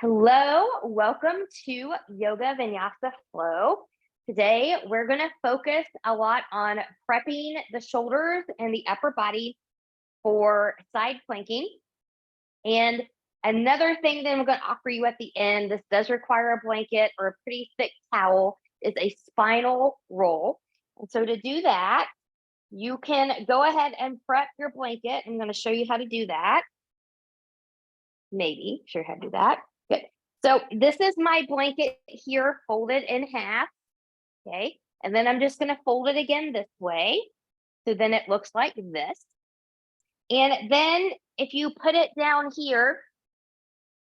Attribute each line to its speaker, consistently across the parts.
Speaker 1: Hello, welcome to Yoga Vinyasa Flow. Today, we're going to focus a lot on prepping the shoulders and the upper body for side planking. And another thing that I'm going to offer you at the end, this does require a blanket or a pretty thick towel, is a spinal roll. And so to do that, you can go ahead and prep your blanket. I'm going to show you how to do that. Maybe, sure how to do that. Good. So this is my blanket here folded in half. Okay. And then I'm just going to fold it again this way. So then it looks like this. And then if you put it down here,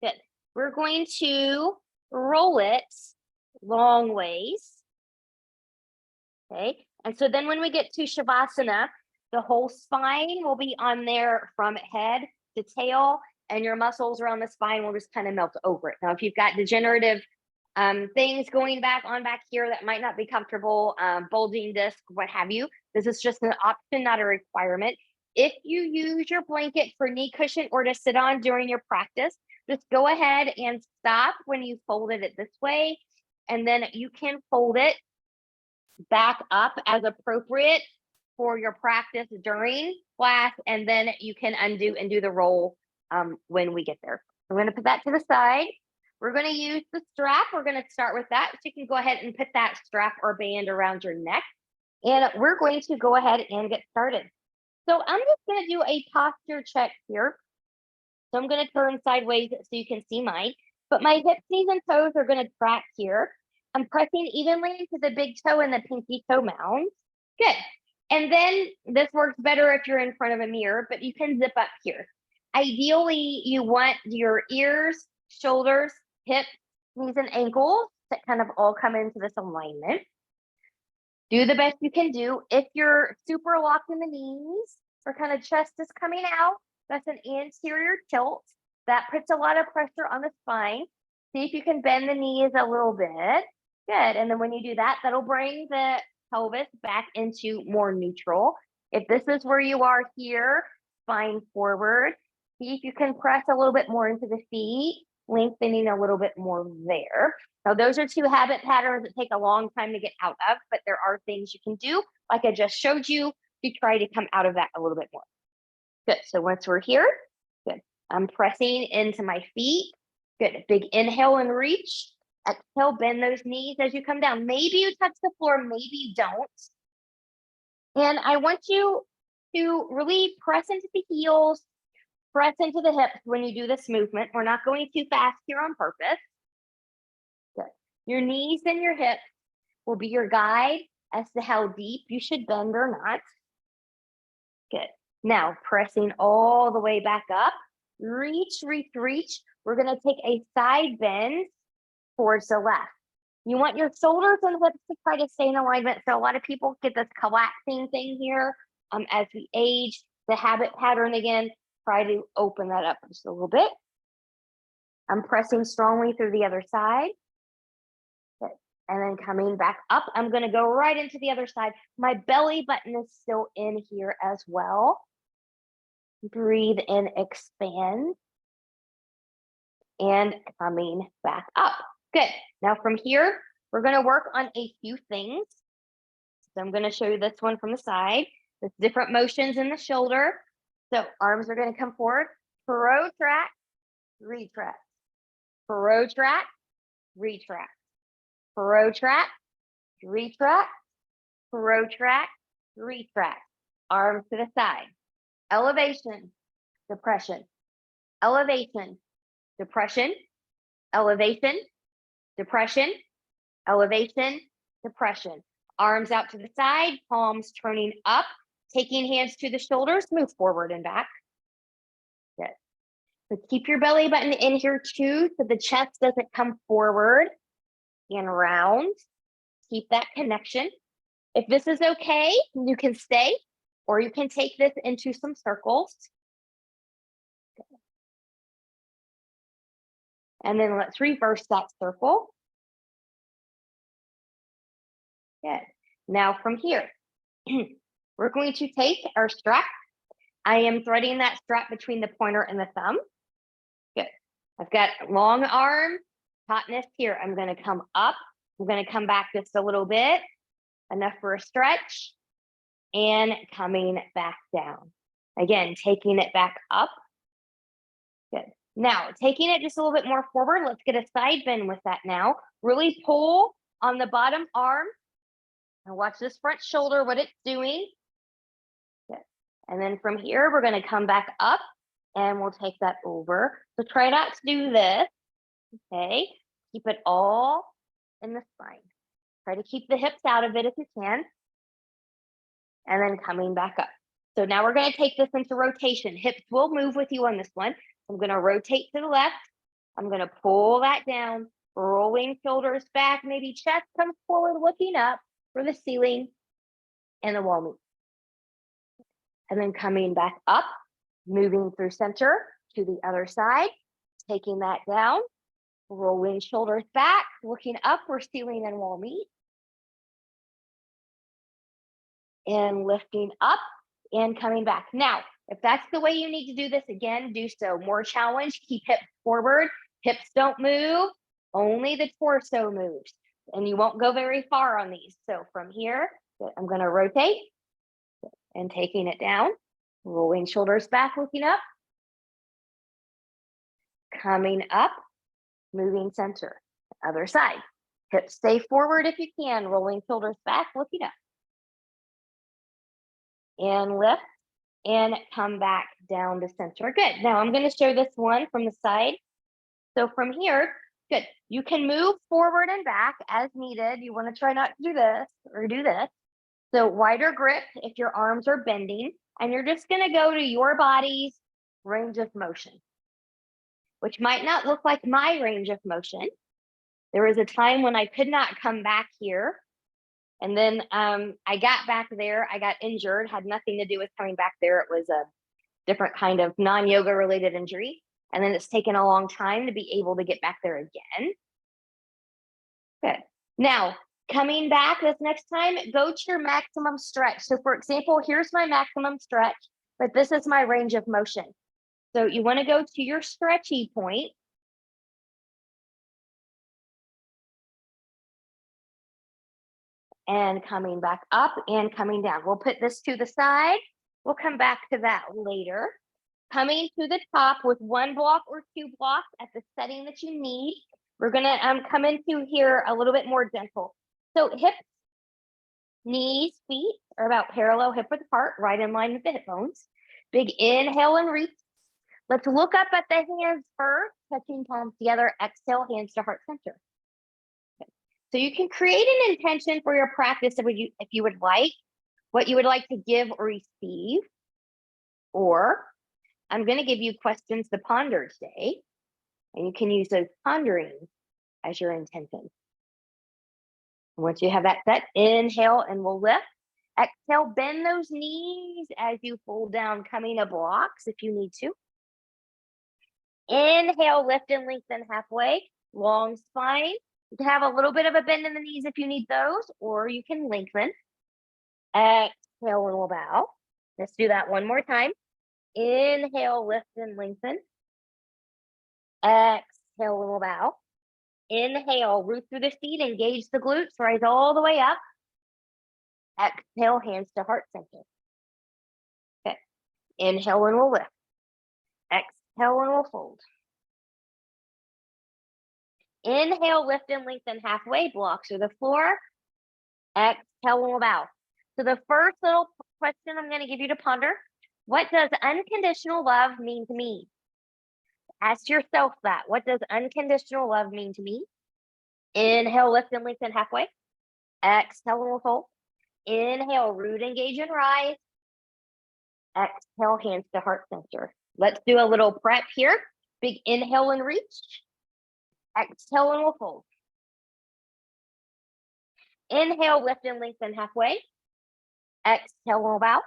Speaker 1: good, we're going to roll it long ways. Okay. And so then when we get to Shavasana, the whole spine will be on there from head to tail, and your muscles around the spine will just kind of melt over it. Now, if you've got degenerative things going back here that might not be comfortable, bulging disc, what have you, this is just an option, not a requirement. If you use your blanket for knee cushion or to sit on during your practice, just go ahead and stop when you folded it this way, and then you can fold it back up as appropriate for your practice during class, and then you can undo and do the roll when we get there. I'm going to put that to the side. We're going to use the strap. We're going to start with that. So you can go ahead and put that strap or band around your neck. And we're going to go ahead and get started. So I'm just going to do a posture check here. So I'm going to turn sideways so you can see mine. But my hips, knees, and toes are going to track here. I'm pressing evenly into the big toe and the pinky toe mounds. Good. And then this works better if you're in front of a mirror, but you can zip up here. Ideally, you want your ears, shoulders, hips, knees, and ankles to kind of all come into this alignment. Do the best you can do. If you're super locked in the knees or kind of chest is coming out, that's an anterior tilt. That puts a lot of pressure on the spine. See if you can bend the knees a little bit. Good. And then when you do that, that'll bring the pelvis back into more neutral. If this is where you are here, spine forward. See if you can press a little bit more into the feet, lengthening a little bit more there. Now, those are two habit patterns that take a long time to get out of, but there are things you can do, like I just showed you, to try to come out of that a little bit more. Good. So once we're here, good. I'm pressing into my feet. Good. Big inhale and reach. Exhale, bend those knees as you come down. Maybe you touch the floor, maybe you don't. And I want you to really press into the heels, press into the hips when you do this movement. We're not going too fast here on purpose. Good. Your knees and your hips will be your guide as to how deep you should bend or not. Good. Now, pressing all the way back up. Reach, reach, reach. We're going to take a side bend towards the left. You want your shoulders and hips to try to stay in alignment. So a lot of people get this collapsing thing here as we age. The habit pattern again, try to open that up just a little bit. I'm pressing strongly through the other side. Good. And then coming back up, I'm going to go right into the other side. My belly button is still in here as well. Breathe in, expand. And coming back up. Good. Now from here, we're going to work on a few things. So I'm going to show you this one from the side. There's different motions in the shoulder. So arms are going to come forward. Protract, retract. Protract, retract. Protract, retract. Protract, retract. Arms to the side. Elevation, depression. Elevation, depression. Elevation, depression. Elevation, depression. Arms out to the side, palms turning up, taking hands to the shoulders, move forward and back. Good. So keep your belly button in here too, so the chest doesn't come forward and round. Keep that connection. If this is okay, you can stay, or you can take this into some circles. And then let's reverse that circle. Good. Now from here, we're going to take our strap. I am threading that strap between the pointer and the thumb. Good. I've got long arm, tautness here. I'm going to come up. I'm going to come back just a little bit, enough for a stretch, and coming back down. Again, taking it back up. Good. Now, taking it just a little bit more forward, let's get a side bend with that now. Really pull on the bottom arm. And watch this front shoulder, what it's doing. Good. And then from here, we're going to come back up and we'll take that over. So try not to do this. Okay. Keep it all in the spine. Try to keep the hips out of it if you can. And then coming back up. So now we're going to take this into rotation. Hips will move with you on this one. I'm going to rotate to the left. I'm going to pull that down, rolling shoulders back, maybe chest comes forward, looking up for the ceiling and the wall move. And then coming back up, moving through center to the other side, taking that down, rolling shoulders back, looking up where ceiling and wall meet. And lifting up and coming back. Now, if that's the way you need to do this, again, do so. More challenge, keep hips forward. Hips don't move, only the torso moves. And you won't go very far on these. So from here, I'm going to rotate and taking it down, rolling shoulders back, looking up, coming up, moving center, other side. Hips stay forward if you can, rolling shoulders back, looking up. And lift and come back down to center. Good. Now I'm going to show this one from the side. So from here, good. You can move forward and back as needed. You want to try not to do this or do this. So wider grip if your arms are bending, and you're just going to go to your body's range of motion, which might not look like my range of motion. There was a time when I could not come back here. And then I got back there, I got injured, had nothing to do with coming back there. It was a different kind of non-yoga related injury. And then it's taken a long time to be able to get back there again. Good. Now, coming back this next time, go to your maximum stretch. So for example, here's my maximum stretch, but this is my range of motion. So you want to go to your stretchy point. And coming back up and coming down. We'll put this to the side. We'll come back to that later. Coming to the top with one block or two blocks at the setting that you need. We're going to come into here a little bit more gentle. So hips, knees, feet are about parallel hip width apart, right in line with the hip bones. Big inhale and reach. Let's look up at the hands first, touching palms together. Exhale, hands to heart center. So you can create an intention for your practice if you would like, what you would like to give or receive. Or I'm going to give you questions to ponder today, and you can use those pondering as your intention. Once you have that set, inhale and we'll lift. Exhale, bend those knees as you fold down, coming to blocks if you need to. Inhale, lift and lengthen halfway, long spine. You can have a little bit of a bend in the knees if you need those, or you can lengthen. Exhale and we'll bow. Let's do that one more time. Inhale, lift and lengthen. Exhale and we'll bow. Inhale, root through the feet, engage the glutes, rise all the way up. Exhale, hands to heart center. Okay. Inhale and we'll lift. Exhale and we'll fold. Inhale, lift and lengthen halfway, blocks to the floor. Exhale and we'll bow. So the first little question I'm going to give you to ponder, what does unconditional love mean to me? Ask yourself that. What does unconditional love mean to me? Inhale, lift and lengthen halfway. Exhale and we'll fold. Inhale, root, engage, and rise. Exhale, hands to heart center. Let's do a little prep here. Big inhale and reach. Exhale and we'll fold. Inhale, lift and lengthen halfway. Exhale and we'll bow.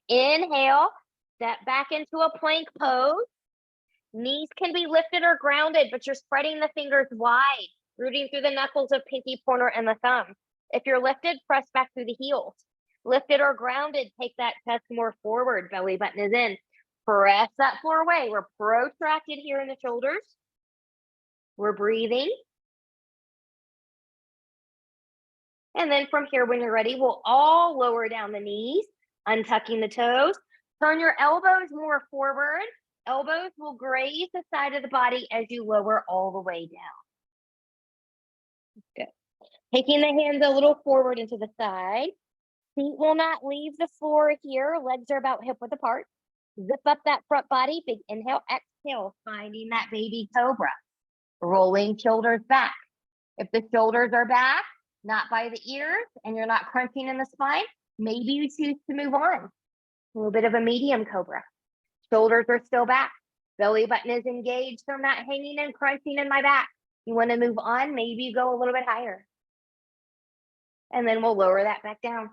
Speaker 1: Inhale, step back into a plank pose. Knees can be lifted or grounded, but you're spreading the fingers wide, rooting through the knuckles of pinky, pointer, and the thumb. If you're lifted, press back through the heels. Lifted or grounded, take that chest more forward, belly button is in. Press that floor away. We're protracted here in the shoulders. We're breathing. And then from here, when you're ready, we'll all lower down the knees, untucking the toes. Turn your elbows more forward. Elbows will graze the side of the body as you lower all the way down. Good. Taking the hands a little forward into the side. Feet will not leave the floor here. Legs are about hip width apart. Zip up that front body. Big inhale, exhale, finding that baby cobra. Rolling shoulders back. If the shoulders are back, not by the ears, and you're not crunching in the spine, maybe you choose to move on. A little bit of a medium cobra. Shoulders are still back. Belly button is engaged, so I'm not hanging and crunching in my back. You want to move on, maybe you go a little bit higher. And then we'll lower that back down.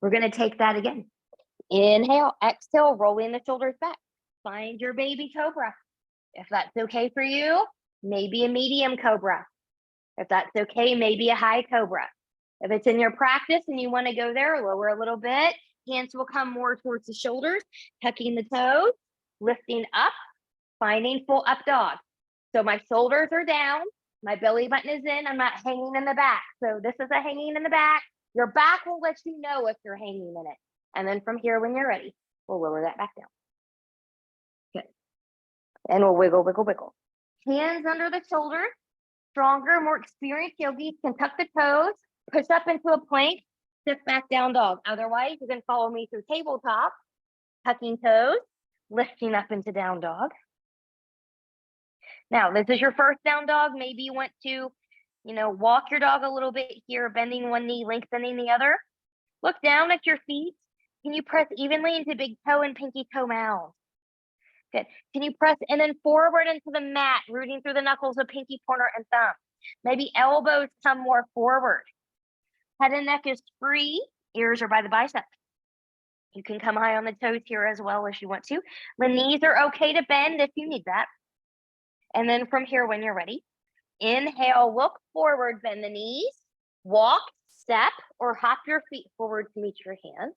Speaker 1: We're going to take that again. Inhale, exhale, rolling the shoulders back. Find your baby cobra. If that's okay for you, maybe a medium cobra. If that's okay, maybe a high cobra. If it's in your practice and you want to go there, lower a little bit. Hands will come more towards the shoulders, tucking the toes, lifting up, finding full up dog. So my shoulders are down, my belly button is in, I'm not hanging in the back. So this is a hanging in the back. Your back will let you know if you're hanging in it. And then from here, when you're ready, we'll lower that back down. Good. And we'll wiggle, wiggle, wiggle. Hands under the shoulders. Stronger, more experienced yogis can tuck the toes, push up into a plank, shift back down dog. Otherwise, you can follow me through tabletop, tucking toes, lifting up into down dog. Now, this is your first down dog. Maybe you want to, walk your dog a little bit here, bending one knee, lengthening the other. Look down at your feet. Can you press evenly into big toe and pinky toe mound? Good. Can you press and then forward into the mat, rooting through the knuckles of pinky, pointer, and thumb? Maybe elbows come more forward. Head and neck is free. Ears are by the biceps. You can come high on the toes here as well if you want to. The knees are okay to bend if you need that. And then from here, when you're ready, inhale, look forward, bend the knees, walk, step, or hop your feet forward to meet your hands.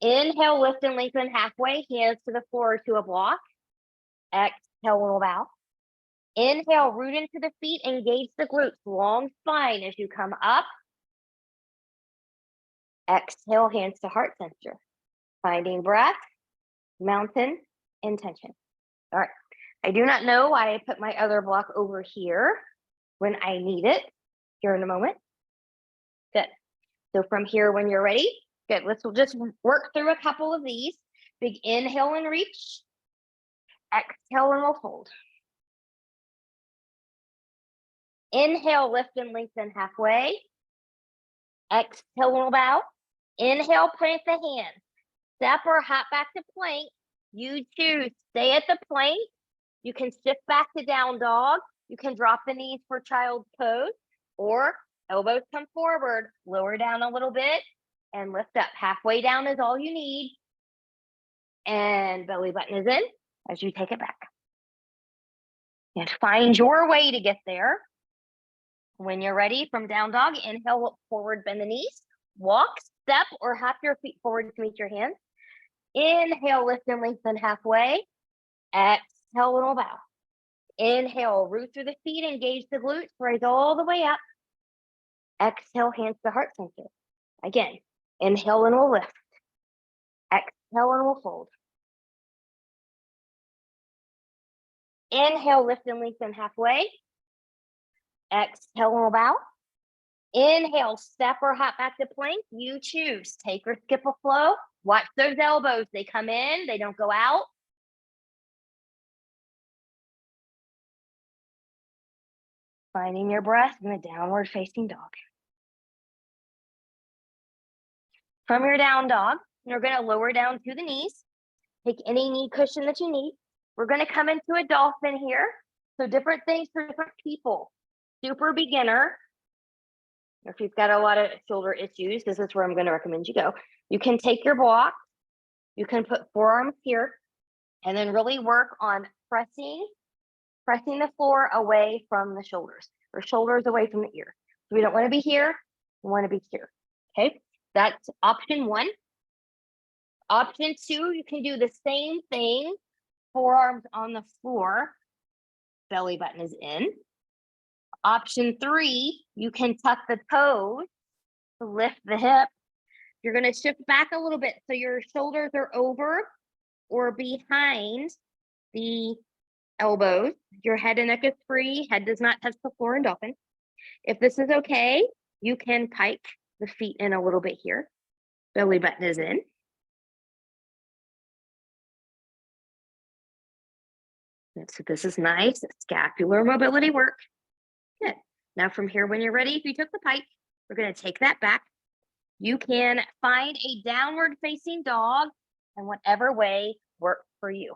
Speaker 1: Inhale, lift and lengthen halfway, hands to the floor to a block. Exhale, little bow. Inhale, root into the feet, engage the glutes, long spine as you come up. Exhale, hands to heart center. Finding breath, mountain, intention. All right. I do not know why I put my other block over here when I need it here in a moment. Good. So from here, when you're ready, good. We'll just work through a couple of these. Big inhale and reach. Exhale and we'll fold. Inhale, lift and lengthen halfway. Exhale, we'll bow. Inhale, plant the hands. Step or hop back to plank. You choose. Stay at the plank. You can shift back to down dog. You can drop the knees for child's pose, or elbows come forward, lower down a little bit, and lift up. Halfway down is all you need. And belly button is in as you take it back. And find your way to get there. When you're ready, from down dog, inhale, look forward, bend the knees. Walk, step, or hop your feet forward to meet your hands. Inhale, lift and lengthen halfway. Exhale, little bow. Inhale, root through the feet, engage the glutes, raise all the way up. Exhale, hands to heart center. Again, inhale and we'll lift. Exhale and we'll fold. Inhale, lift and lengthen halfway. Exhale and we'll bow. Inhale, step or hop back to plank. You choose. Take or skip a flow. Watch those elbows. They come in, they don't go out. Finding your breath in the downward facing dog. From your down dog, you're going to lower down to the knees. Take any knee cushion that you need. We're going to come into a dolphin here. So different things for different people. Super beginner. If you've got a lot of shoulder issues, this is where I'm going to recommend you go. You can take your block. You can put forearms here and then really work on pressing the floor away from the shoulders, or shoulders away from the ear. So we don't want to be here. We want to be here. Okay. That's option one. Option two, you can do the same thing, forearms on the floor, belly button is in. Option 3, you can tuck the toes to lift the hip. You're going to shift back a little bit so your shoulders are over or behind the elbows. Your head and neck is free. Head does not touch the floor in dolphin. If this is okay, you can pike the feet in a little bit here. Belly button is in. So this is nice scapular mobility work. Good. Now from here, when you're ready, if you took the pike, we're going to take that back. You can find a downward facing dog in whatever way works for you.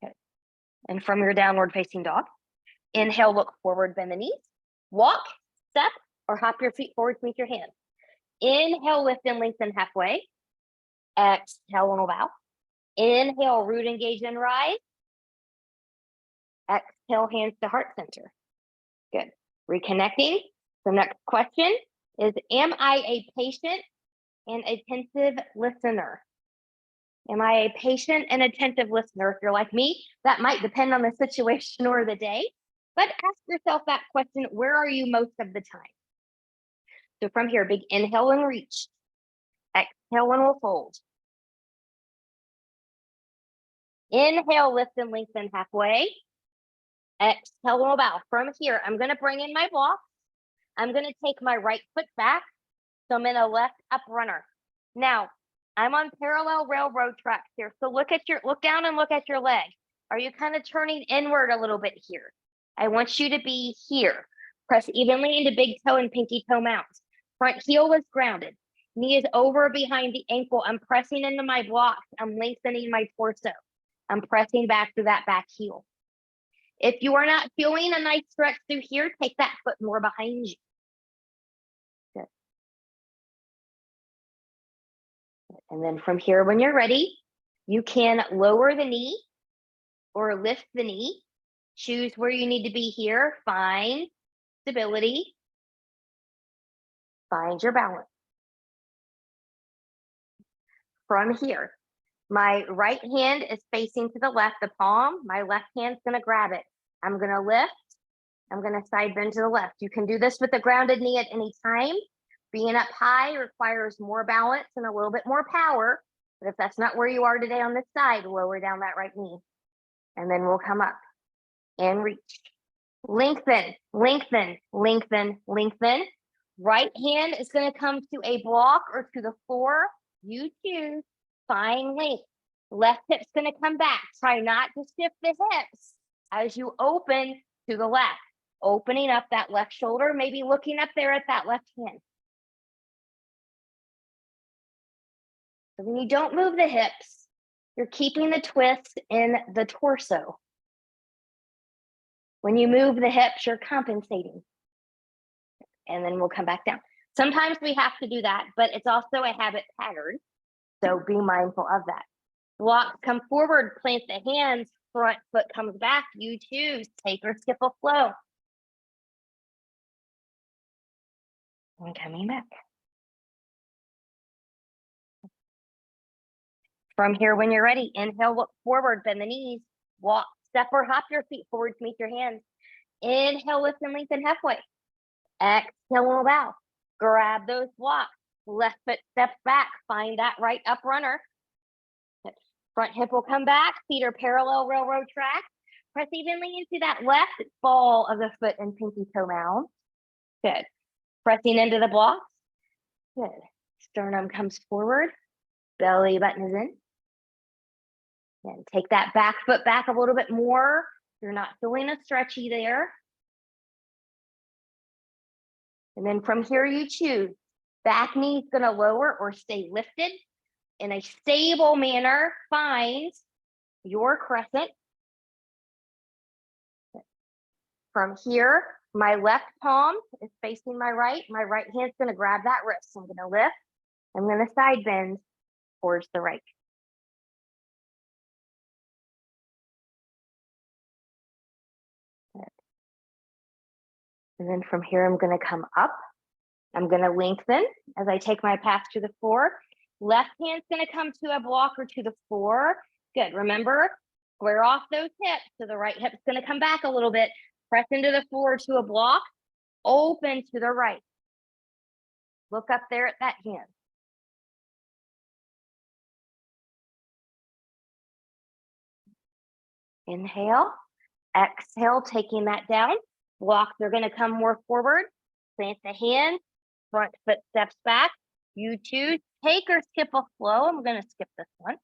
Speaker 1: Okay. And from your downward facing dog, inhale, look forward, bend the knees, walk, step, or hop your feet forward, meet your hands. Inhale, lift and lengthen halfway. Exhale, and bow. Inhale, root, engage, and rise. Exhale, hands to heart center. Good. Reconnecting. The next question is, am I a patient and attentive listener? Am I a patient and attentive listener? If you're like me, that might depend on the situation or the day, but ask yourself that question, where are you most of the time? So from here, big inhale and reach. Exhale and we'll fold. Inhale, lift and lengthen halfway. Exhale and we'll bow. From here, I'm going to bring in my block. I'm going to take my right foot back. So I'm in a left up runner. Now, I'm on parallel railroad tracks here. So look down and look at your leg. Are you kind of turning inward a little bit here? I want you to be here. Press evenly into big toe and pinky toe mounts. Front heel is grounded. Knee is over behind the ankle. I'm pressing into my blocks. I'm lengthening my torso. I'm pressing back to that back heel. If you are not feeling a nice stretch through here, take that foot more behind you. Good. And then from here, when you're ready, you can lower the knee or lift the knee. Choose where you need to be here. Find stability. Find your balance. From here, my right hand is facing to the left, the palm. My left hand's going to grab it. I'm going to lift. I'm going to side bend to the left. You can do this with a grounded knee at any time. Being up high requires more balance and a little bit more power. But if that's not where you are today on this side, lower down that right knee. And then we'll come up and reach. Lengthen, lengthen, lengthen, lengthen. Right hand is going to come to a block or to the floor. You choose. Find length. Left hip's going to come back. Try not to shift the hips as you open to the left. Opening up that left shoulder, maybe looking up there at that left hand. So when you don't move the hips, you're keeping the twist in the torso. When you move the hips, you're compensating. And then we'll come back down. Sometimes we have to do that, but it's also a habit pattern. So be mindful of that. Block, come forward, plant the hands, front foot comes back. You choose, take or skip a flow. And coming back. From here, when you're ready, inhale, look forward, bend the knees, walk, step or hop your feet forward to meet your hands. Inhale, lift and lengthen halfway. Exhale, bow. Grab those blocks. Left foot steps back. Find that right up runner. Front hip will come back. Feet are parallel railroad track. Press evenly into that left ball of the foot and pinky toe mound. Good. Pressing into the blocks. Good. Sternum comes forward. Belly button is in. And take that back foot back a little bit more. You're not feeling a stretchy there. And then from here, you choose. Back knee is going to lower or stay lifted. In a stable manner, find your crescent. From here, my left palm is facing my right. My right hand's going to grab that wrist. I'm going to lift. I'm going to side bend towards the right. And then from here, I'm going to come up. I'm going to lengthen as I take my path to the floor. Left hand's going to come to a block or to the floor. Good. Remember, square off those hips. So the right hip's going to come back a little bit. Press into the floor to a block. Open to the right. Look up there at that hand. Inhale. Exhale, taking that down. Blocks are going to come more forward. Plant the hand. Front foot steps back. You choose. Take or skip a flow. I'm going to skip this one.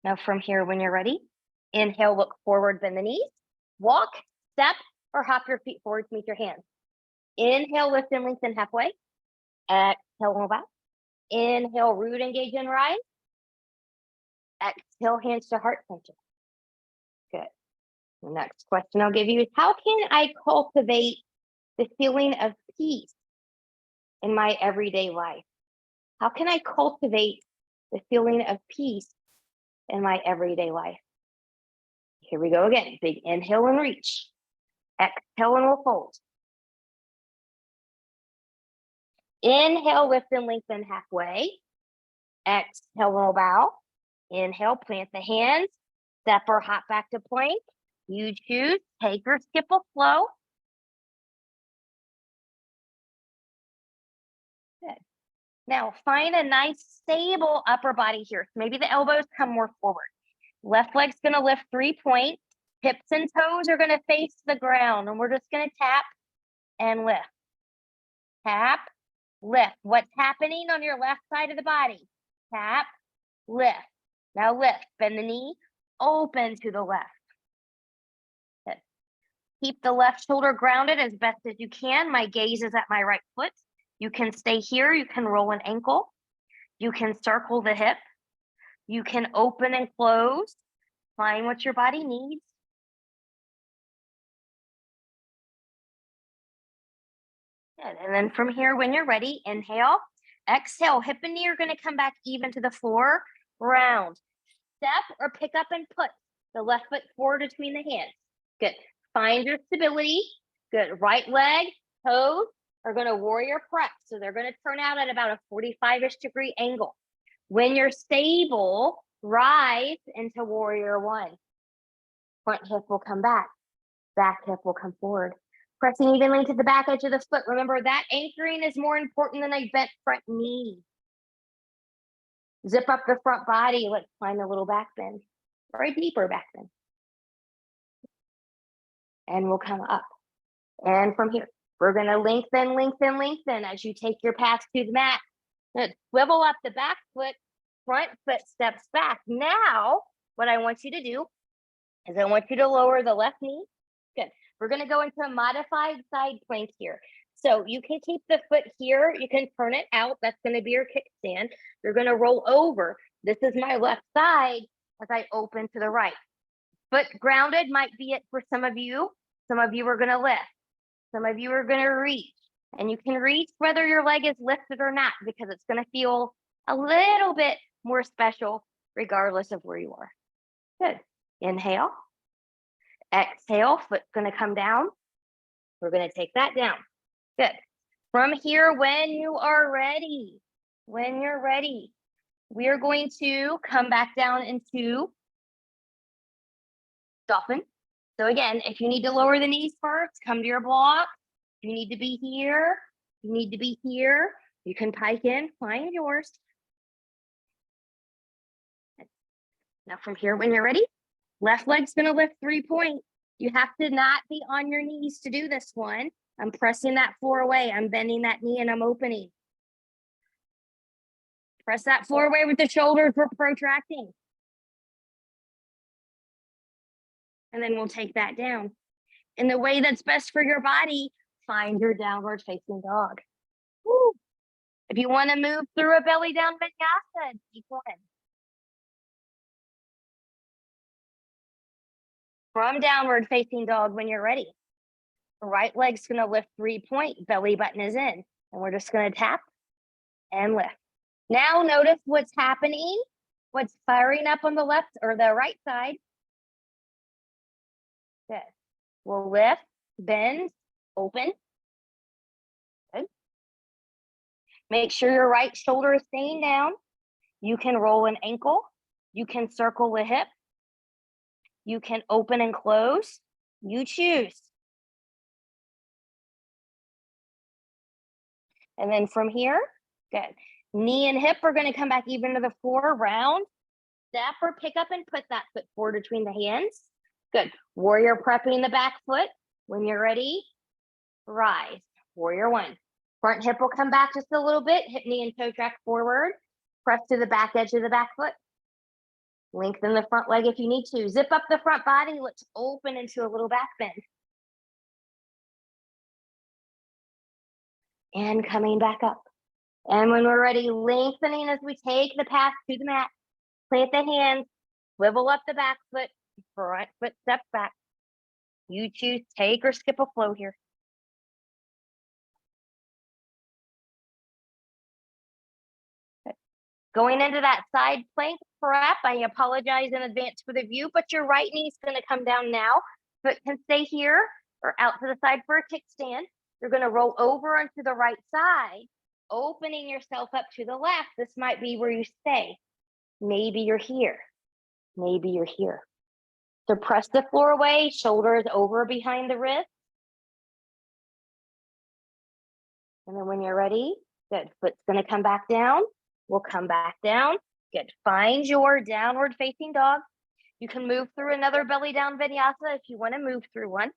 Speaker 1: Now from here, when you're ready, inhale, look forward, bend the knees. Walk, step, or hop your feet forward to meet your hands. Inhale, lift and lengthen halfway. Exhale, move out. Inhale, root, engage, and rise. Exhale, hands to heart center. Good. The next question I'll give you is, how can I cultivate the feeling of peace in my everyday life? How can I cultivate the feeling of peace in my everyday life? Here we go again. Big inhale and reach. Exhale and we'll fold. Inhale, lift and lengthen halfway. Exhale, and we'll bow. Inhale, plant the hands. Step or hop back to plank. You choose. Take or skip a flow. Good. Now find a nice stable upper body here. So maybe the elbows come more forward. Left leg's going to lift 3 points. Hips and toes are going to face the ground. And we're just going to tap and lift. Tap, lift. What's happening on your left side of the body? Tap, lift. Now lift. Bend the knee. Open to the left. Good. Keep the left shoulder grounded as best as you can. My gaze is at my right foot. You can stay here. You can roll an ankle. You can circle the hip. You can open and close. Find what your body needs. Good. And then from here, when you're ready, inhale, exhale. Hip and knee are going to come back even to the floor. Round. Step or pick up and put the left foot forward between the hands. Good. Find your stability. Good. Right leg, toes are going to warrior press. So they're going to turn out at about a 45-ish degree angle. When you're stable, rise into warrior one. Front hip will come back. Back hip will come forward. Pressing evenly to the back edge of the foot. Remember, that anchoring is more important than a bent front knee. Zip up the front body. Let's find a little back bend or a deeper back bend. And we'll come up. And from here, we're going to lengthen, lengthen, lengthen as you take your path to the mat. Good. Swivel up the back foot, front foot steps back. Now, what I want you to do is I want you to lower the left knee. Good. We're going to go into a modified side plank here. So you can keep the foot here. You can turn it out. That's going to be your kickstand. You're going to roll over. This is my left side as I open to the right. Foot grounded might be it for some of you. Some of you are going to lift. Some of you are going to reach. And you can reach whether your leg is lifted or not, because it's going to feel a little bit more special regardless of where you are. Good. Inhale. Exhale. Foot's going to come down. We're going to take that down. Good. From here, when you are ready, when you're ready, we are going to come back down into dolphin. So again, if you need to lower the knees first, come to your block. If you need to be here, you need to be here. You can pike in, find yours. Now from here, when you're ready, left leg's going to lift 3 points. You have to not be on your knees to do this one. I'm pressing that floor away. I'm bending that knee and I'm opening. Press that floor away with the shoulders. We're protracting. And then we'll take that down. In the way that's best for your body, find your downward facing dog. Woo. If you want to move through a belly down vinyasa, deep one. From downward facing dog when you're ready. The right leg's going to lift 3 point, belly button is in. And we're just going to tap and lift. Now notice what's happening, what's firing up on the left or the right side. Good. We'll lift, bend, open. Make sure your right shoulder is staying down. You can roll an ankle. You can circle a hip. You can open and close. You choose. And then from here, good. Knee and hip are going to come back even to the floor, round. Step or pick up and put that foot forward between the hands. Good. Warrior prepping the back foot. When you're ready, rise. Warrior one. Front hip will come back just a little bit. Hip, knee, and toe track forward. Press to the back edge of the back foot. Lengthen the front leg if you need to. Zip up the front body. Let's open into a little back bend. And coming back up. And when we're ready, lengthening as we take the path to the mat. Plant the hands, swivel up the back foot, front foot steps back. You choose take or skip a flow here. Okay. Going into that side plank prep, I apologize in advance for the view, but your right knee is going to come down now. Foot can stay here or out to the side for a kickstand. You're going to roll over onto the right side, opening yourself up to the left. This might be where you stay. Maybe you're here. Maybe you're here. So press the floor away, shoulders over behind the wrist. And then when you're ready, good. Foot's going to come back down. We'll come back down. Good. Find your downward facing dog. You can move through another belly down vinyasa if you want to move through one.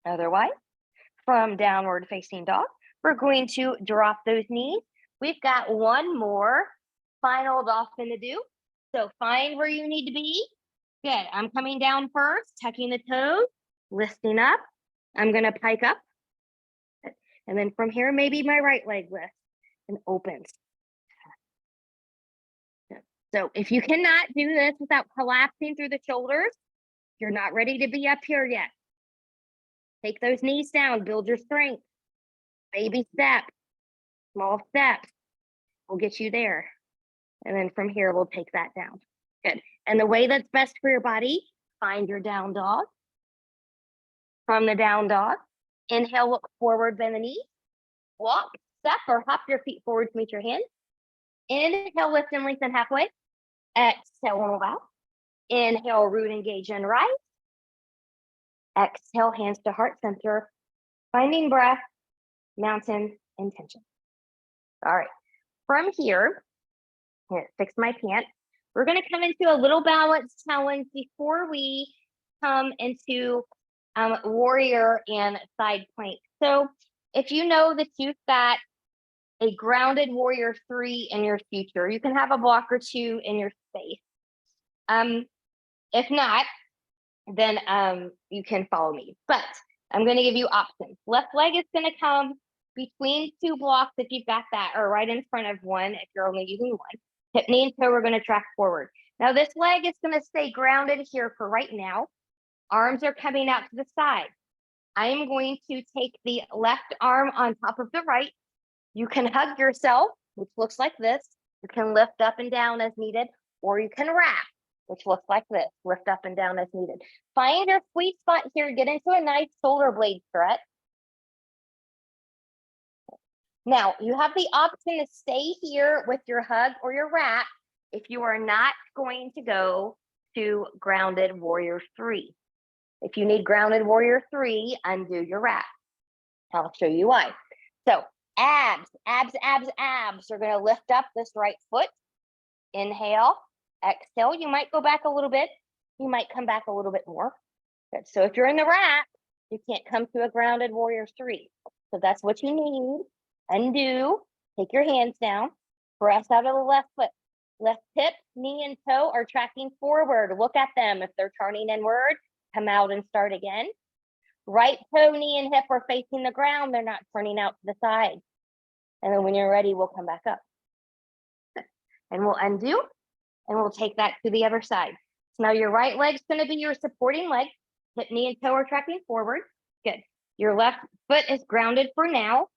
Speaker 1: Otherwise, from downward facing dog, we're going to drop those knees. We've got one more final dolphin to do. So find where you need to be. Good. I'm coming down first, tucking the toes, lifting up. I'm going to pike up. And then from here, maybe my right leg lifts and opens. So if you cannot do this without collapsing through the shoulders, you're not ready to be up here yet. Take those knees down, build your strength. Baby step, small steps will get you there. And then from here, we'll take that down. Good. And the way that's best for your body, find your down dog. From the down dog, inhale, look forward, bend the knees. Walk, step, or hop your feet forward to meet your hands. Inhale, lift and lengthen halfway. Exhale, roll out. Inhale, root, engage, and rise. Exhale, hands to heart center. Finding breath, mountain, intention. All right. From here, fix my pants. We're going to come into a little balance challenge before we come into warrior and side plank. So if you know that you've got a grounded warrior 3 in your future, you can have a block or 2 in your space. If not, then you can follow me. But I'm going to give you options. Left leg is going to come between 2 blocks if you've got that, or right in front of one if you're only using one. Hip, knee, and toe, we're going to track forward. Now this leg is going to stay grounded here for right now. Arms are coming out to the side. I am going to take the left arm on top of the right. You can hug yourself, which looks like this. You can lift up and down as needed, or you can wrap, which looks like this. Lift up and down as needed. Find your sweet spot here. Get into a nice shoulder blade stretch. Now, you have the option to stay here with your hug or your wrap if you are not going to go to grounded warrior 3. If you need grounded warrior 3, undo your wrap. I'll show you why. So abs, abs, abs, abs are going to lift up this right foot. Inhale, exhale. You might go back a little bit. You might come back a little bit more. Good. So if you're in the wrap, you can't come to a grounded warrior 3. So that's what you need. Undo, take your hands down, press out of the left foot. Left hip, knee, and toe are tracking forward. Look at them. If they're turning inward, come out and start again. Right toe, knee, and hip are facing the ground. They're not turning out to the side. And then when you're ready, we'll come back up. And we'll undo, and we'll take that to the other side. So now your right leg's going to be your supporting leg. Hip, knee, and toe are tracking forward. Good. Your left foot is grounded for now.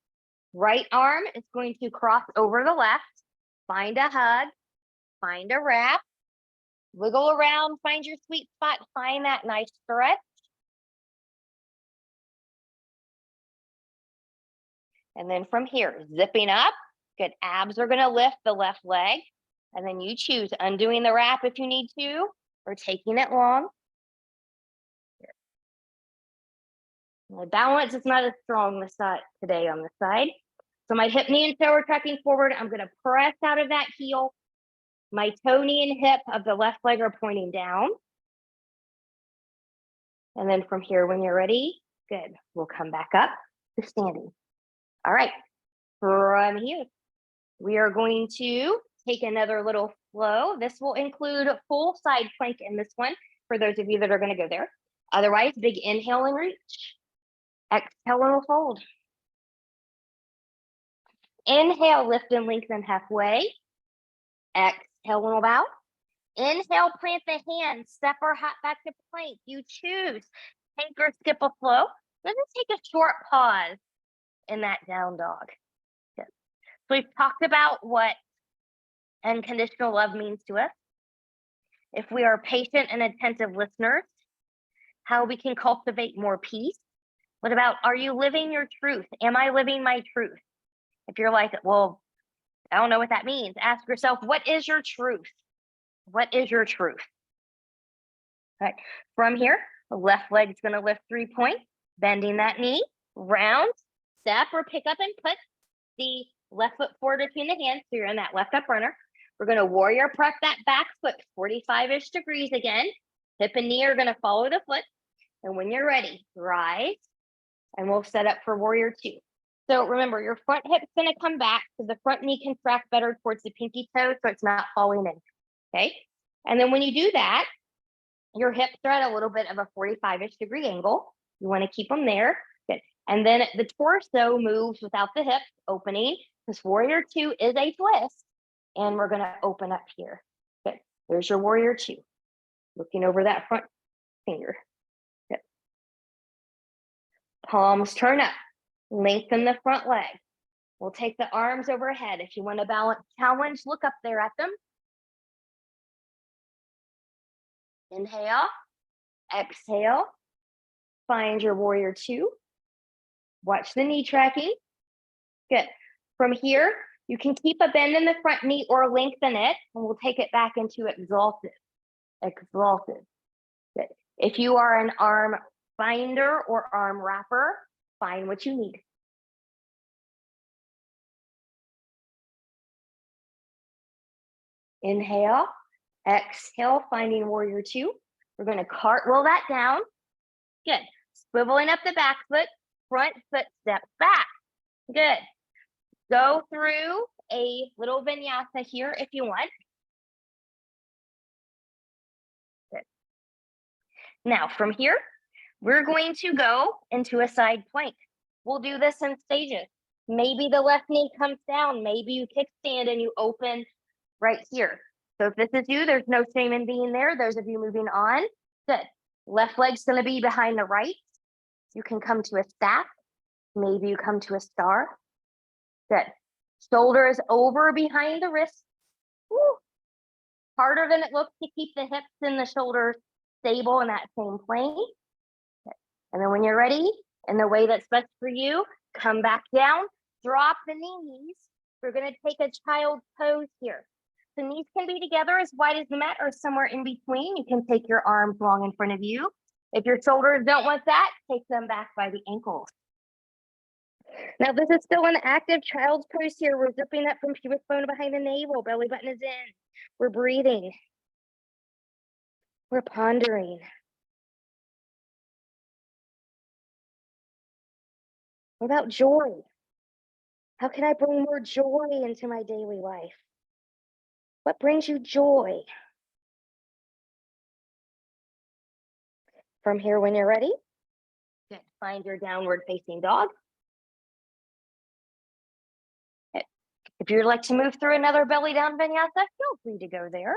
Speaker 1: Right arm is going to cross over the left. Find a hug. Find a wrap. Wiggle around. Find your sweet spot. Find that nice stretch. And then from here, zipping up, good. Abs are going to lift the left leg. And then you choose undoing the wrap if you need to, or taking it long. My balance is not as strong this side today on the side. So my hip, knee, and toe are tracking forward. I'm going to press out of that heel. My toe, knee, and hip of the left leg are pointing down. And then from here, when you're ready, good. We'll come back up to standing. All right. From here, we are going to take another little flow. This will include full side plank in this one for those of you that are going to go there. Otherwise, big inhale and reach. Exhale and we'll fold. Inhale, lift and lengthen halfway. Exhale and we'll bow. Inhale, plant the hands, step or hop back to plank. You choose. Take or skip a flow. Let's just take a short pause in that down dog. Good. So we've talked about what unconditional love means to us. If we are patient and attentive listeners, how we can cultivate more peace. What about, are you living your truth? Am I living my truth? If you're like, well, I don't know what that means, ask yourself, what is your truth? What is your truth? All right, from here, the left leg is going to lift 3 points, bending that knee, round, step or pick up and put the left foot forward between the hands. So you're in that left up runner. We're going to warrior press that back foot 45-ish degrees again. Hip and knee are going to follow the foot. And when you're ready, rise, and we'll set up for warrior 2. So remember, your front hip's going to come back so the front knee can track better towards the pinky toe so it's not falling in. Okay. And then when you do that, your hips are at a little bit of a 45-ish degree angle. You want to keep them there. Good. And then the torso moves without the hips opening. This warrior 2 is a twist. And we're going to open up here. Good. There's your warrior 2. Looking over that front finger. Good. Palms turn up. Lengthen the front leg. We'll take the arms overhead. If you want to balance challenge, look up there at them. Inhale, exhale, find your warrior 2. Watch the knee tracking. Good. From here, you can keep a bend in the front knee or lengthen it, and we'll take it back into exalted. Exalted. Good. If you are an arm finder or arm wrapper, find what you need. Inhale, exhale, finding warrior 2. We're going to cartwheel that down. Good. Swiveling up the back foot, front foot steps back. Good. Go through a little vinyasa here if you want. Good. Now from here, we're going to go into a side plank. We'll do this in stages. Maybe the left knee comes down. Maybe you kickstand and you open right here. So if this is you, there's no shame in being there. Those of you moving on, good. Left leg's going to be behind the right. You can come to a staff. Maybe you come to a star. Good. Shoulders over behind the wrist. Woo. Harder than it looks to keep the hips and the shoulders stable in that same plane. Good. And then when you're ready, in the way that's best for you, come back down, drop the knees. We're going to take a child's pose here. The knees can be together as wide as the mat or somewhere in between. You can take your arms long in front of you. If your shoulders don't want that, take them back by the ankles. Now, this is still an active child's pose here. We're zipping up from pubic bone behind the navel. Belly button is in. We're breathing. We're pondering. What about joy? How can I bring more joy into my daily life? What brings you joy? From here, when you're ready, good. Find your downward facing dog. If you'd like to move through another belly down vinyasa, feel free to go there.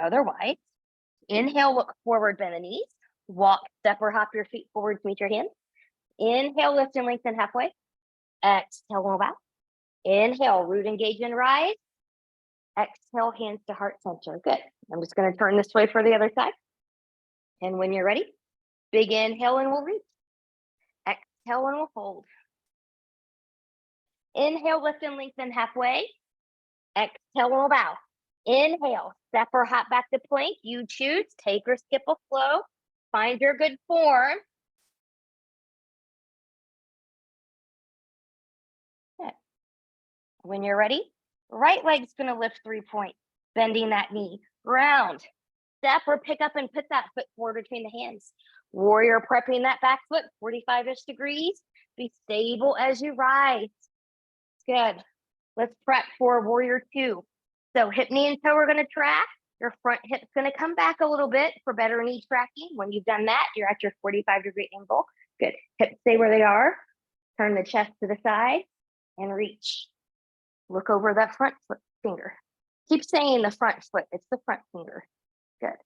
Speaker 1: Otherwise, inhale, look forward, bend the knees. Walk, step, or hop your feet forward to meet your hands. Inhale, lift and lengthen halfway. Exhale, roll back. Inhale, root, engage, and rise. Exhale, hands to heart center. Good. I'm just going to turn this way for the other side. And when you're ready, big inhale and we'll reach. Exhale and we'll fold. Inhale, lift and lengthen halfway. Exhale, roll bow. Inhale, step or hop back to plank. You choose, take or skip a flow. Find your good form. Good. When you're ready, right leg's gonna lift 3 points, bending that knee. Round, step or pick up and put that foot forward between the hands. Warrior prepping that back foot 45-ish degrees. Be stable as you rise. Good. Let's prep for warrior 2. So hip, knee, and toe are going to track. Your front hip's going to come back a little bit for better knee tracking. When you've done that, you're at your 45-degree angle. Good. Hips stay where they are. Turn the chest to the side and reach. Look over that front foot finger. Keep saying the front foot. It's the front finger. Good.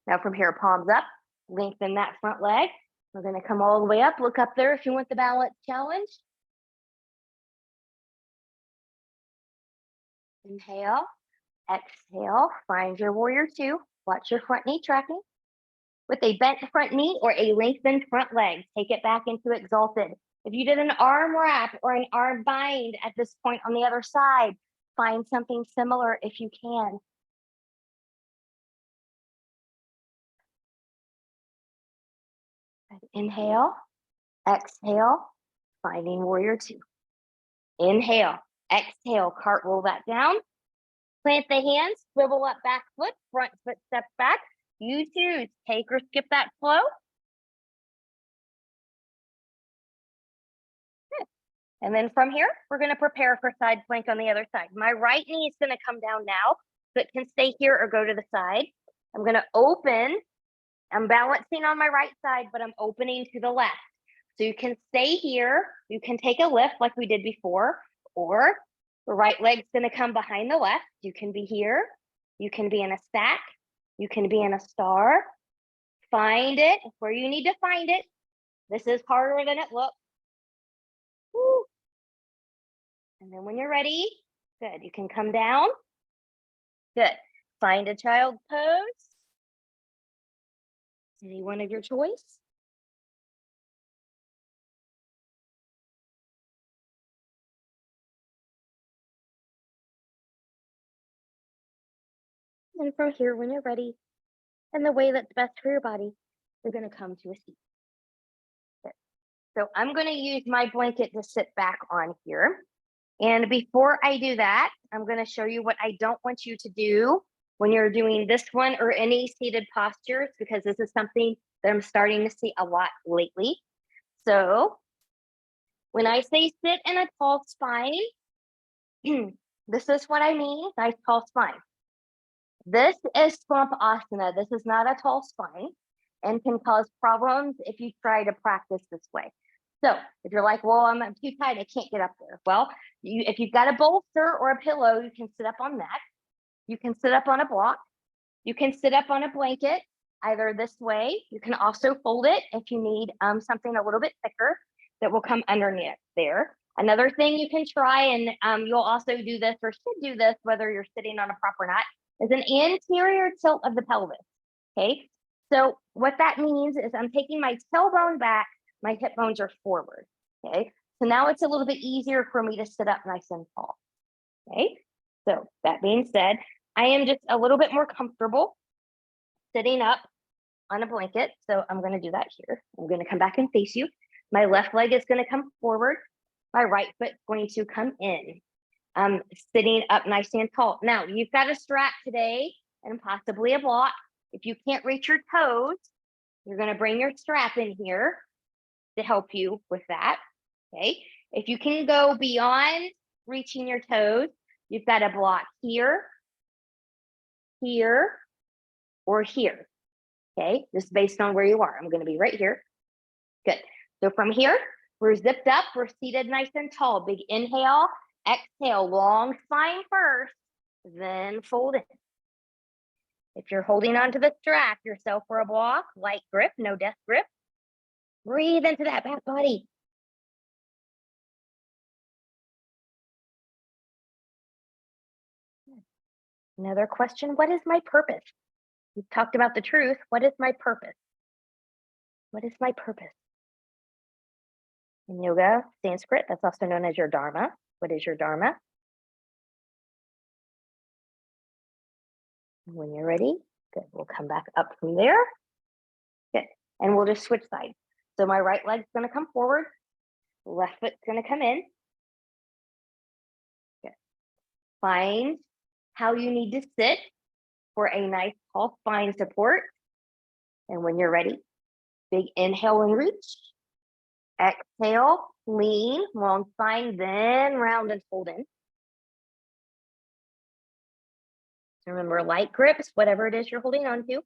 Speaker 1: Now from here, palms up. Lengthen that front leg. We're going to come all the way up. Look up there if you want the balance challenge. Inhale, exhale, find your warrior 2. Watch your front knee tracking. With a bent front knee or a lengthened front leg, take it back into exalted. If you did an arm wrap or an arm bind at this point on the other side, find something similar if you can. Inhale, exhale, finding warrior 2. Inhale, exhale, cartwheel that down. Plant the hands, swivel up back foot, front foot steps back. You choose, take or skip that flow. Good. And then from here, we're going to prepare for side plank on the other side. My right knee is going to come down now, so it can stay here or go to the side. I'm going to open. I'm balancing on my right side, but I'm opening to the left. So you can stay here. You can take a lift like we did before, or the right leg's going to come behind the left. You can be here. You can be in a stack. You can be in a star. Find it where you need to find it. This is harder than it looks. Woo. And then when you're ready, good, you can come down. Good. Find a child pose. Any one of your choice. And from here, when you're ready, and the way that's best for your body, you're going to come to a seat. Good. So I'm going to use my blanket to sit back on here. And before I do that, I'm going to show you what I don't want you to do when you're doing this one or any seated postures, because this is something that I'm starting to see a lot lately. So when I say sit in a tall spine, this is what I mean, nice tall spine. This is swamp asana. This is not a tall spine and can cause problems if you try to practice this way. So if you're like, well, I'm too tight, I can't get up there. Well, if you've got a bolster or a pillow, you can sit up on that. You can sit up on a block. You can sit up on a blanket, either this way. You can also fold it if you need something a little bit thicker that will come underneath there. Another thing you can try, and you'll also do this or should do this, whether you're sitting on a prop or not, is an anterior tilt of the pelvis, okay? So what that means is I'm taking my tailbone back, my hip bones are forward, okay? So now it's a little bit easier for me to sit up nice and tall, okay? So that being said, I am just a little bit more comfortable sitting up on a blanket. So I'm gonna do that here. I'm gonna come back and face you. My left leg is gonna come forward. My right foot's going to come in. I'm sitting up nice and tall. Now you've got a strap today and possibly a block. If you can't reach your toes, you're gonna bring your strap in here to help you with that, okay? If you can go beyond reaching your toes, you've got a block here, here, or here, okay? Just based on where you are. I'm gonna be right here. Good. So from here, we're zipped up, we're seated nice and tall. Big inhale, exhale, long spine first, then fold in. If you're holding onto the strap yourself for a block, light grip, no death grip, breathe into that back body. Another question, what is my purpose? We've talked about the truth. What is my purpose? What is my purpose? In yoga, Sanskrit, that's also known as your dharma. What is your dharma? When you're ready, good. We'll come back up from there. Good. And we'll just switch sides. So my right leg's going to come forward. Left foot's going to come in. Good. Find how you need to sit for a nice tall spine support. And when you're ready, big inhale and reach. Exhale, lean, long spine, then round and fold in. Remember, light grips, whatever it is you're holding on to.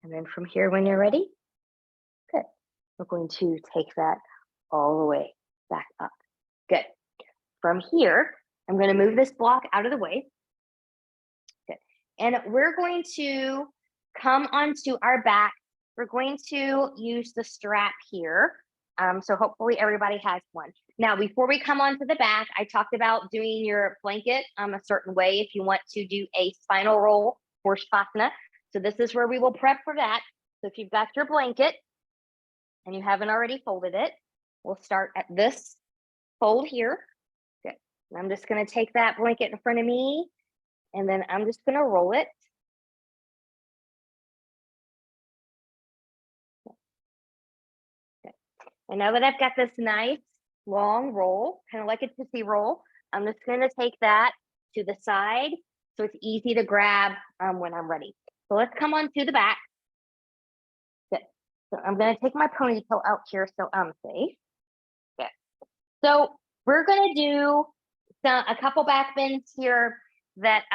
Speaker 1: And then from here, when you're ready, good. We're going to take that all the way back up. Good. From here, I'm going to move this block out of the way. Good. And we're going to come onto our back. We're going to use the strap here. So hopefully everybody has one. Now, before we come onto the back, I talked about doing your blanket a certain way if you want to do a spinal roll for Shavasana. So this is where we will prep for that. So if you've got your blanket and you haven't already folded it, we'll start at this fold here. Good. And I'm just going to take that blanket in front of me, and then I'm just going to roll it. And now that I've got this nice long roll, kind of like a Tootsie Roll, I'm just going to take that to the side so it's easy to grab when I'm ready. So let's come on to the back. Good. So I'm going to take my ponytail out here so I'm safe. Good. So we're going to do a couple back bends here that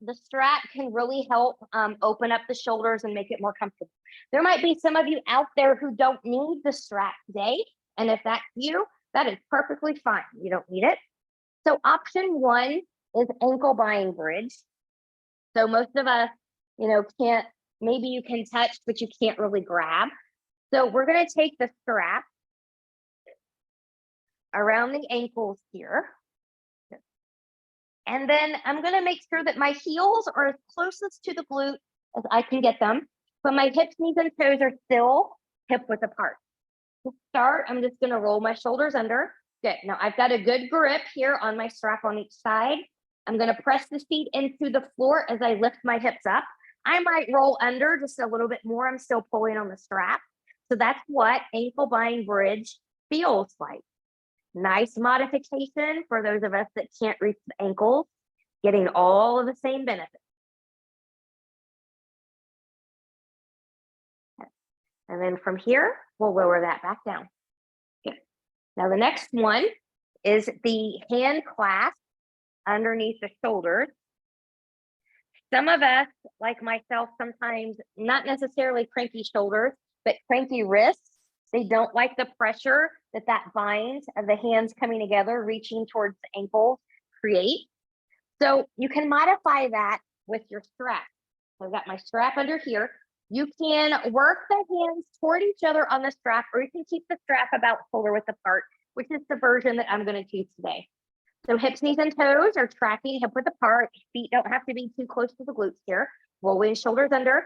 Speaker 1: the strap can really help open up the shoulders and make it more comfortable. There might be some of you out there who don't need the strap today. And if that's you, that is perfectly fine. You don't need it. So option one is ankle bind bridge. So most of us, can't, maybe you can touch, but you can't really grab. So we're going to take the strap around the ankles here. And then I'm going to make sure that my heels are as closest to the glute as I can get them, but my hips, knees, and toes are still hip width apart. To start, I'm just going to roll my shoulders under. Good. Now I've got a good grip here on my strap on each side. I'm going to press the feet into the floor as I lift my hips up. I might roll under just a little bit more. I'm still pulling on the strap. So that's what ankle bind bridge feels like. Nice modification for those of us that can't reach the ankles, getting all of the same benefits. And then from here, we'll lower that back down. Okay. Now the next one is the hand clasp underneath the shoulders. Some of us, like myself, sometimes not necessarily cranky shoulders, but cranky wrists. They don't like the pressure that bind of the hands coming together, reaching towards the ankles create. So you can modify that with your strap. So I've got my strap under here. You can work the hands toward each other on the strap, or you can keep the strap about shoulder width apart, which is the version that I'm going to choose today. So hips, knees, and toes are tracking hip width apart. Feet don't have to be too close to the glutes here. Rolling shoulders under,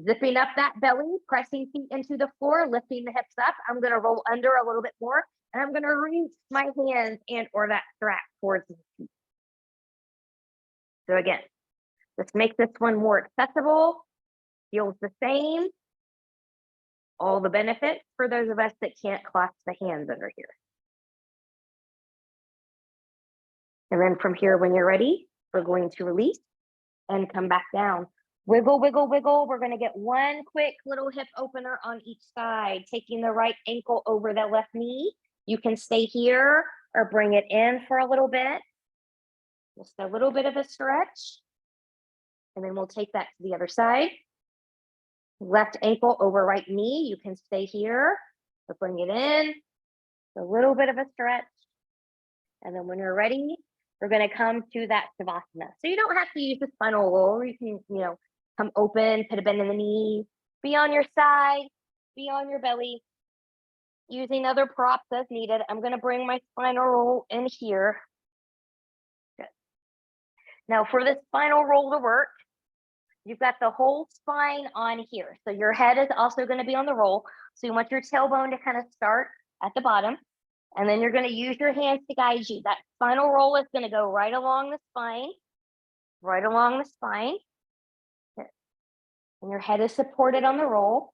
Speaker 1: zipping up that belly, pressing feet into the floor, lifting the hips up. I'm going to roll under a little bit more, and I'm going to reach my hands and or that strap towards the feet. So again, let's make this one more accessible. Feels the same. All the benefits for those of us that can't clasp the hands under here. And then from here, when you're ready, we're going to release and come back down. Wiggle, wiggle, wiggle. We're going to get one quick little hip opener on each side, taking the right ankle over the left knee. You can stay here or bring it in for a little bit. Just a little bit of a stretch. And then we'll take that to the other side. Left ankle over right knee. You can stay here or bring it in. A little bit of a stretch. And then when you're ready, we're going to come to that Shavasana. So you don't have to use the spinal roll. You can, come open, put a bend in the knee, be on your side, be on your belly, using other props as needed. I'm going to bring my spinal roll in here. Now for this final roll to work, you've got the whole spine on here. So your head is also going to be on the roll. So you want your tailbone to kind of start at the bottom. And then you're going to use your hands to guide you. That spinal roll is going to go right along the spine, right along the spine. And your head is supported on the roll.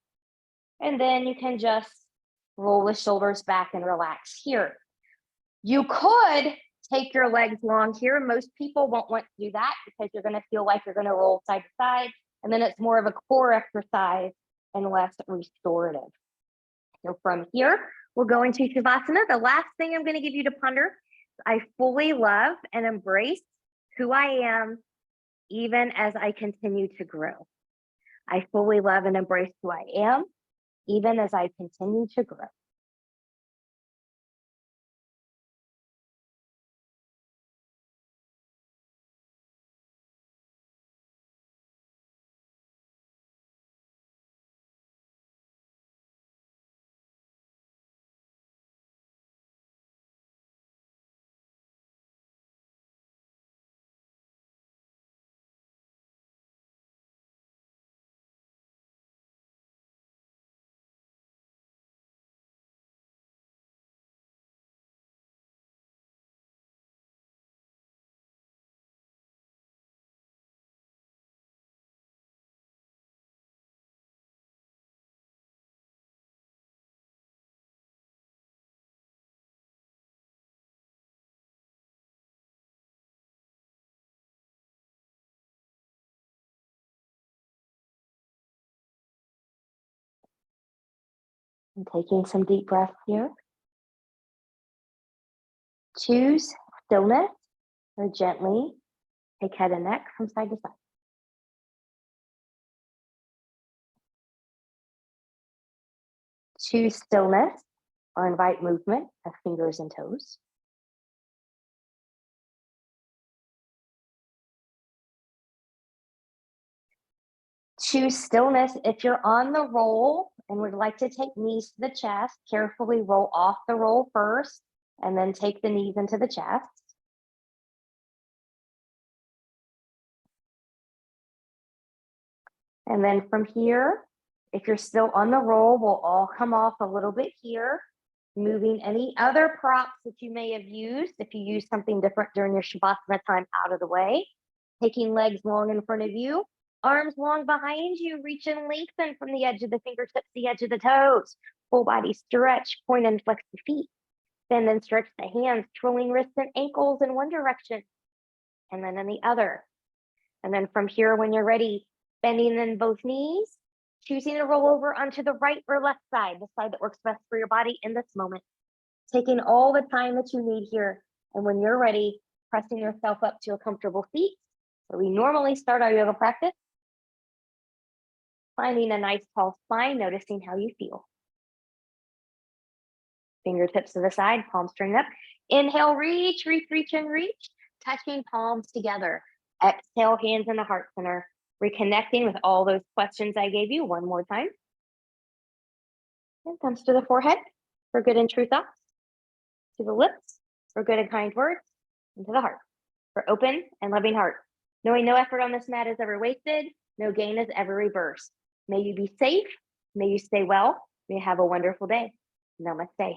Speaker 1: And then you can just roll the shoulders back and relax here. You could take your legs long here. Most people won't want to do that because you're going to feel like you're going to roll side to side. And then it's more of a core exercise and less restorative. So from here, we'll go into Shavasana. The last thing I'm going to give you to ponder, I fully love and embrace who I am, even as I continue to grow. I fully love and embrace who I am, even as I continue to grow. And taking some deep breaths here. Choose stillness or gently take head and neck from side to side. Choose stillness or invite movement of fingers and toes. Choose stillness if you're on the roll and would like to take knees to the chest. Carefully roll off the roll first and then take the knees into the chest. And then from here, if you're still on the roll, we'll all come off a little bit here, moving any other props that you may have used. If you use something different during your Shavasana time, out of the way. Taking legs long in front of you, arms long behind you, reach and lengthen from the edge of the fingertips to the edge of the toes. Full body stretch, point and flex the feet. Bend and stretch the hands, twirling wrists and ankles in one direction, and then in the other. And then from here, when you're ready, bending in both knees, choosing to roll over onto the right or left side, the side that works best for your body in this moment. Taking all the time that you need here. And when you're ready, pressing yourself up to a comfortable seat, where we normally start our yoga practice. Finding a nice tall spine, noticing how you feel. Fingertips to the side, palms string up. Inhale, reach, reach, reach, and reach. Touching palms together. Exhale, hands in the heart center. Reconnecting with all those questions I gave you one more time. And thumbs to the forehead for good and true thoughts. To the lips for good and kind words. And to the heart for open and loving heart. Knowing no effort on this mat is ever wasted. No gain is ever reversed. May you be safe. May you stay well. May you have a wonderful day. Namaste.